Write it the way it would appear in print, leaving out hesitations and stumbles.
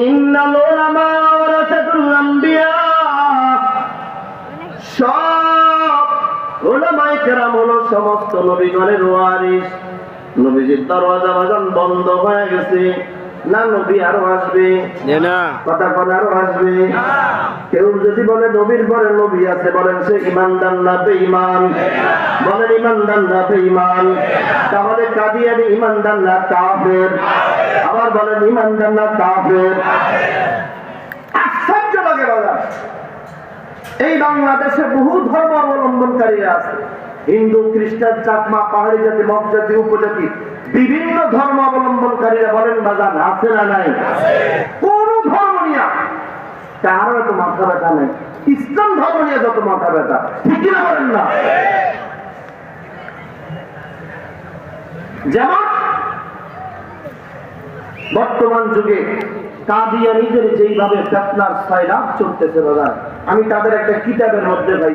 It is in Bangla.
ইন্নাল উলামা ওয়ারাসাতুল আম্বিয়া, সব উলামায়ে কেরাম হলো সমস্ত নবীগণের ওয়ারিস। নবীজির দরওয়াজা বাজান বন্ধ হয়ে গেছে, না নবী আরো আসবে? না, কথা বলে আরো আসবে? কেউ যদি বলে নবীর পরে নবী আছে, বলেন সে ইমানদার না বেঈমান? বলেন ইমানদার না বেঈমান? তাহলে কাদিয়ানি ইমানদার না কাফের? আবার বলেন ইমানদার না কাফের? আশ্চর্য লাগে বাবা, এই বাংলাদেশে বহু ধর্ম অবলম্বনকারীরা আছে, হিন্দু, খ্রিস্টান, চাকমা, পাহাড়ি জাতি, মগ জাতি, উপজাতি, বিভিন্ন ধর্ম অবলম্বনকারীরা বলেন বাজান আছে না নাই? কোন ধর্ম নিয়ে কারো এত মাথা ব্যথা নেই, ইসলাম ধর্ম নিয়ে যত মাথা ব্যথা, ঠিক না বলেন না? যেমন বর্তমান যুগে কাদিয়ানীদের যেইভাবে ফিতনার সয়লাব চলতেছে বাজার, আমি তাদের একটা কিতাবের মধ্যে ভাই